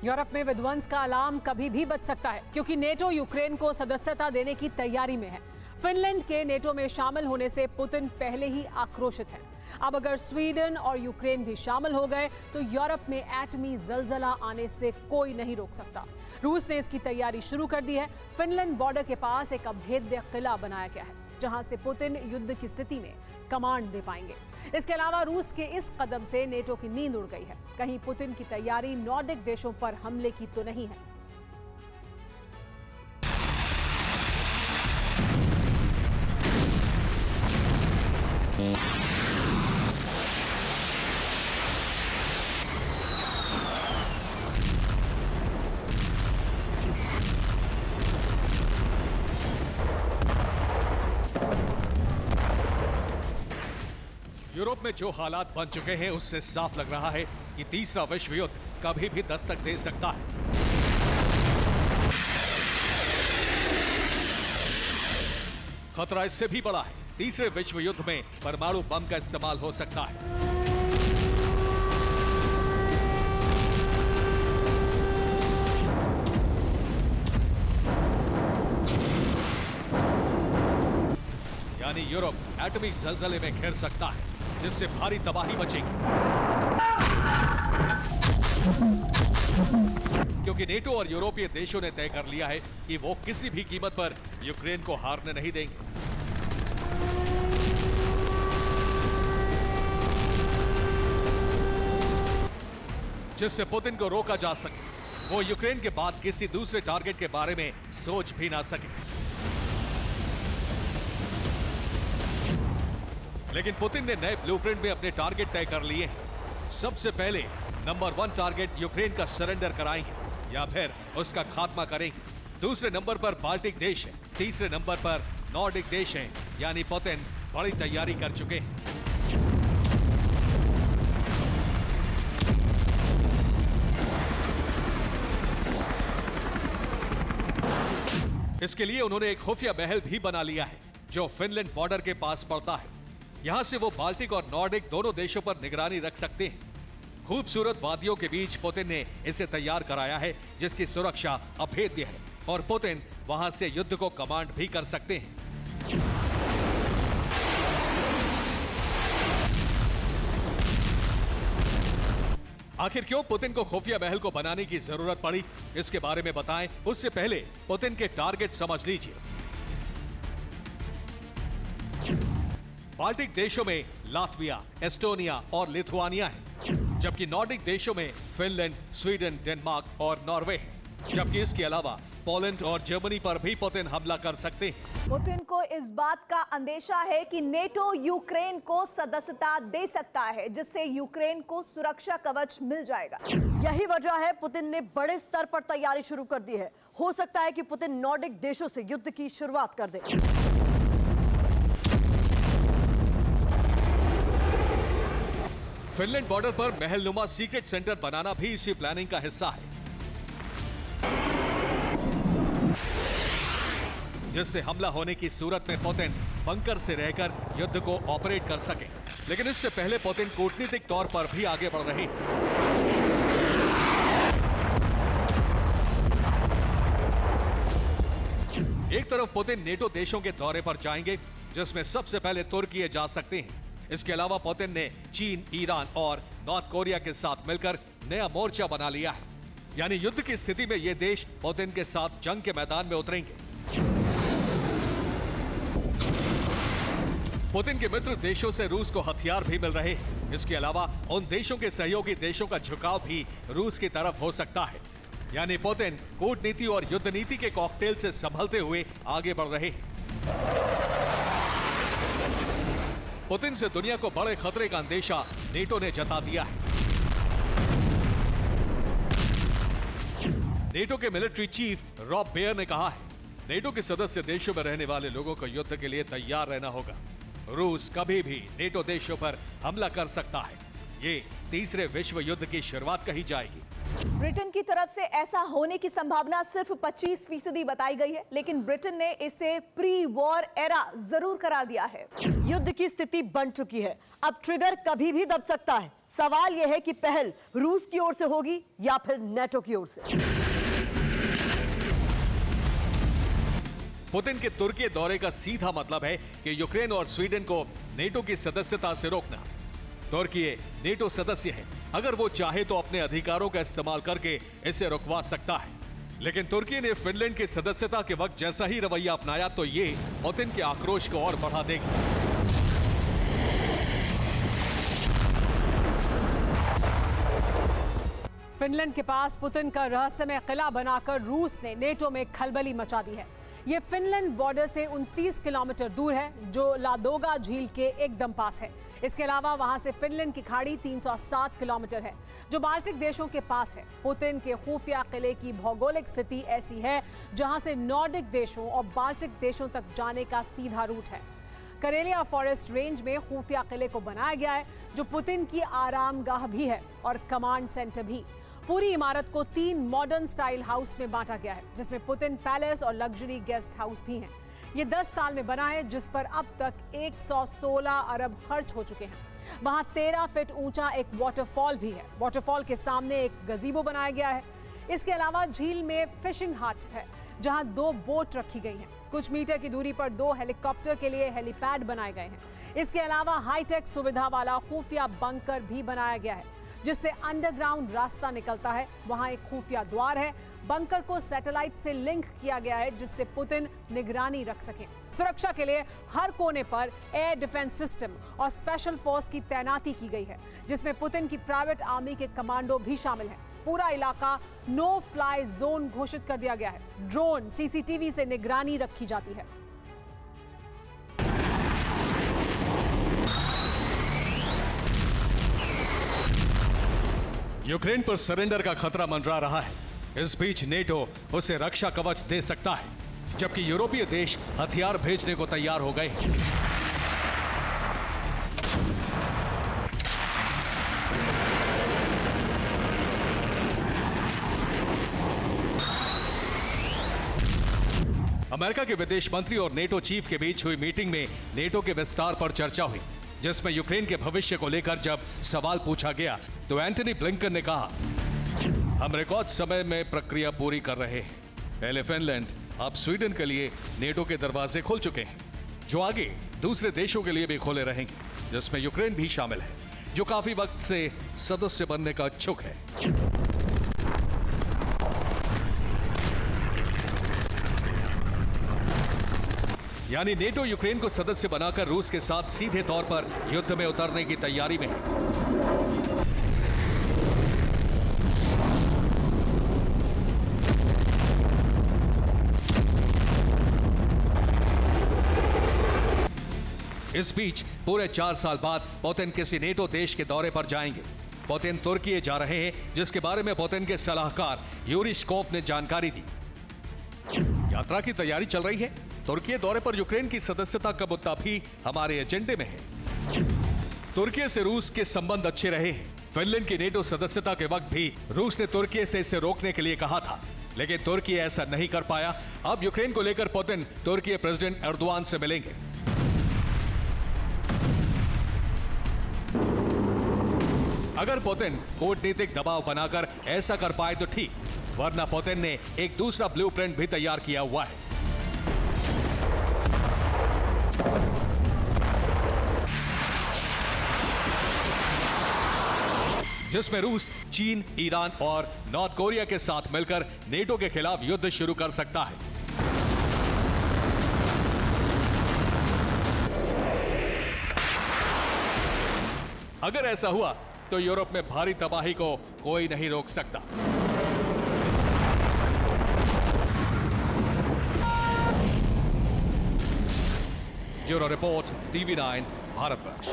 Europe में विध्वंस का अलार्म कभी भी बज सकता है, क्योंकि नेटो यूक्रेन को सदस्यता देने की तैयारी में है। फिनलैंड के नेटो में शामिल होने से पुतिन पहले ही आक्रोशित है। अब अगर स्वीडन और यूक्रेन भी शामिल हो गए तो यूरोप में एटमी जलजला आने से कोई नहीं रोक सकता। रूस ने इसकी तैयारी शुरू कर दी है। फिनलैंड बॉर्डर के पास एक अभेद्य किला बनाया गया है, जहां से पुतिन युद्ध की स्थिति में कमांड दे पाएंगे। इसके अलावा रूस के इस कदम से नेटो की नींद उड़ गई है। कहीं पुतिन की तैयारी नॉर्डिक देशों पर हमले की तो नहीं है। यूरोप में जो हालात बन चुके हैं उससे साफ लग रहा है कि तीसरा विश्व युद्ध कभी भी दस्तक दे सकता है। खतरा इससे भी बड़ा है। तीसरे विश्व युद्ध में परमाणु बम का इस्तेमाल हो सकता है। यानी यूरोप एटॉमिक जलजले में घिर सकता है, जिससे भारी तबाही मचेगी। क्योंकि नेटो और यूरोपीय देशों ने तय कर लिया है कि वो किसी भी कीमत पर यूक्रेन को हारने नहीं देंगे। जिससे पुतिन को रोका जा सके, वो यूक्रेन के बाद किसी दूसरे टारगेट के बारे में सोच भी ना सके। लेकिन पुतिन ने नए ब्लूप्रिंट में अपने टारगेट तय कर लिए हैं। सबसे पहले नंबर 1 टारगेट यूक्रेन का सरेंडर कराएंगे या फिर उसका खात्मा करेंगे। दूसरे नंबर पर बाल्टिक देश है। तीसरे नंबर पर नॉर्डिक देश हैं। यानी पुतिन बड़ी तैयारी कर चुके हैं। इसके लिए उन्होंने एक खुफिया महल भी बना लिया है, जो फिनलैंड बॉर्डर के पास पड़ता है। यहां से वो बाल्टिक और नॉर्डिक दोनों देशों पर निगरानी रख सकते हैं। खूबसूरत वादियों के बीच पुतिन ने इसे तैयार कराया है, जिसकी सुरक्षा अभेद्य है और पुतिन वहां से युद्ध को कमांड भी कर सकते हैं। आखिर क्यों पुतिन को खुफिया महल को बनाने की जरूरत पड़ी, इसके बारे में बताएं। उससे पहले पुतिन के टारगेट समझ लीजिए। बाल्टिक देशों में लात्विया, एस्टोनिया और लिथुआनिया है, जबकि नॉर्डिक देशों में फिनलैंड, स्वीडन, डेनमार्क और नॉर्वे है। जबकि इसके अलावा पोलैंड और जर्मनी पर भी पुतिन हमला कर सकते हैं। पुतिन को इस बात का अंदेशा है कि नेटो यूक्रेन को सदस्यता दे सकता है, जिससे यूक्रेन को सुरक्षा कवच मिल जाएगा। यही वजह है पुतिन ने बड़े स्तर पर तैयारी शुरू कर दी है। हो सकता है कि पुतिन नॉर्डिक देशों से युद्ध की शुरुआत कर दे। फिनलैंड बॉर्डर पर महलनुमा सीक्रेट सेंटर बनाना भी इसी प्लानिंग का हिस्सा है, जिससे हमला होने की सूरत में पुतिन बंकर से रहकर युद्ध को ऑपरेट कर सके। लेकिन इससे पहले पुतिन कूटनीतिक तौर पर भी आगे बढ़ रहे हैं। एक तरफ पुतिन नेटो देशों के दौरे पर जाएंगे, जिसमें सबसे पहले तुर्की जा सकते हैं। इसके अलावा पुतिन ने चीन, ईरान और नॉर्थ कोरिया के साथ मिलकर नया मोर्चा बना लिया है। यानी युद्ध की स्थिति में ये देश पुतिन के साथ जंग के मैदान में उतरेंगे। पुतिन के मित्र देशों से रूस को हथियार भी मिल रहे हैं। इसके अलावा उन देशों के सहयोगी देशों का झुकाव भी रूस की तरफ हो सकता है। यानी पुतिन कूटनीति और युद्ध नीति के कॉकटेल से संभलते हुए आगे बढ़ रहे हैं। पुतिन से दुनिया को बड़े खतरे का अंदेशा नेटो ने जता दिया है। नेटो के मिलिट्री चीफ रॉब बेयर ने कहा है, नेटो के सदस्य देशों में रहने वाले लोगों को युद्ध के लिए तैयार रहना होगा। रूस कभी भी नेटो देशों पर हमला कर सकता है। ये तीसरे विश्व युद्ध की शुरुआत कही जाएगी। ब्रिटेन की तरफ से ऐसा होने की संभावना सिर्फ 25% बताई गई है, लेकिन ब्रिटेन ने इसे प्री वॉर एरा जरूर करार दिया है। युद्ध की स्थिति बन चुकी है। अब ट्रिगर कभी भी दब सकता है। सवाल यह है कि पहल रूस की ओर से होगी या फिर नेटो की ओर से। पुतिन के तुर्की दौरे का सीधा मतलब है कि यूक्रेन और स्वीडन को नेटो की सदस्यता से रोकना। तुर्की नेटो सदस्य है, अगर वो चाहे तो अपने अधिकारों का इस्तेमाल करके इसे रुकवा सकता है। लेकिन तुर्की ने फिनलैंड की सदस्यता के वक्त जैसा ही रवैया अपनाया तो ये पुतिन के आक्रोश को और बढ़ा देगी। फिनलैंड के पास पुतिन का रहस्यमय किला बनाकर रूस ने नेटो में खलबली मचा दी है। ये फिनलैंड बॉर्डर से 29 किलोमीटर दूर है, जो लादोगा झील के एकदम पास है। इसके अलावा वहां से फिनलैंड की खाड़ी 307 किलोमीटर है, जो बाल्टिक देशों के पास है। पुतिन के खुफिया किले की भौगोलिक स्थिति ऐसी है जहां से नॉर्डिक देशों और बाल्टिक देशों तक जाने का सीधा रूट है। करेलिया फॉरेस्ट रेंज में खुफिया किले को बनाया गया है, जो पुतिन की आरामगाह भी है और कमांड सेंटर भी। पूरी इमारत को 3 मॉडर्न स्टाइल हाउस में बांटा गया है, जिसमें पुतिन पैलेस और लग्जरी गेस्ट हाउस भी हैं। ये 10 साल में बना है, जिस पर अब तक 116 अरब खर्च हो चुके हैं। वहां 13 फीट ऊंचा एक वाटरफॉल भी है। वाटरफॉल के सामने एक गजीबो बनाया गया है। इसके अलावा झील में फिशिंग हट है, जहां 2 बोट रखी गई हैं। कुछ मीटर की दूरी पर 2 हेलीकॉप्टर के लिए हेलीपैड बनाए गए हैं। इसके अलावा हाईटेक सुविधा वाला खुफिया बंकर भी बनाया गया है, जिससे अंडरग्राउंड रास्ता निकलता है। वहां एक खुफिया द्वार है। बंकर को सैटेलाइट से लिंक किया गया है, जिससे पुतिन निगरानी रख सकें। सुरक्षा के लिए हर कोने पर एयर डिफेंस सिस्टम और स्पेशल फोर्स की तैनाती की गई है, जिसमें पुतिन की प्राइवेट आर्मी के कमांडो भी शामिल हैं। पूरा इलाका नो फ्लाई जोन घोषित कर दिया गया है। ड्रोन, सीसीटीवी से निगरानी रखी जाती है। यूक्रेन पर सरेंडर का खतरा मंडरा रहा है। इस बीच नेटो उसे रक्षा कवच दे सकता है, जबकि यूरोपीय देश हथियार भेजने को तैयार हो गए हैं। अमेरिका के विदेश मंत्री और नेटो चीफ के बीच हुई मीटिंग में नेटो के विस्तार पर चर्चा हुई, जिसमें यूक्रेन के भविष्य को लेकर जब सवाल पूछा गया तो एंटनी ब्लिंकन ने कहा, हम रिकॉर्ड समय में प्रक्रिया पूरी कर रहे हैं। पहले फिनलैंड, अब स्वीडन के लिए नेटो के दरवाजे खुल चुके हैं, जो आगे दूसरे देशों के लिए भी खोले रहेंगे, जिसमें यूक्रेन भी शामिल है, जो काफी वक्त से सदस्य बनने का इच्छुक है। यानी नेटो यूक्रेन को सदस्य बनाकर रूस के साथ सीधे तौर पर युद्ध में उतरने की तैयारी में है। इस बीच पूरे 4 साल बाद पुतिन किसी नेटो देश के दौरे पर जाएंगे। पुतिन तुर्की जा रहे हैं, जिसके बारे में पुतिन के सलाहकार यूरी स्कोप ने जानकारी दी। यात्रा की तैयारी चल रही है। तुर्की दौरे पर यूक्रेन की सदस्यता का मुद्दा भी हमारे एजेंडे में है। तुर्की से रूस के संबंध अच्छे रहे हैं। फिनलैंड की नेटो सदस्यता के वक्त भी रूस ने तुर्की से इसे रोकने के लिए कहा था, लेकिन तुर्की ऐसा नहीं कर पाया। अब यूक्रेन को लेकर पुतिन तुर्की प्रेसिडेंट एर्दोआन से मिलेंगे। अगर पुतिन कूटनीतिक दबाव बनाकर ऐसा कर पाए तो ठीक, वरना पुतिन ने एक दूसरा ब्लूप्रिंट भी तैयार किया हुआ है। जिसमें रूस, चीन, ईरान और नॉर्थ कोरिया के साथ मिलकर नेटो के खिलाफ युद्ध शुरू कर सकता है। अगर ऐसा हुआ तो यूरोप में भारी तबाही को कोई नहीं रोक सकता। Bureau report, TV9, Bharatvarsh.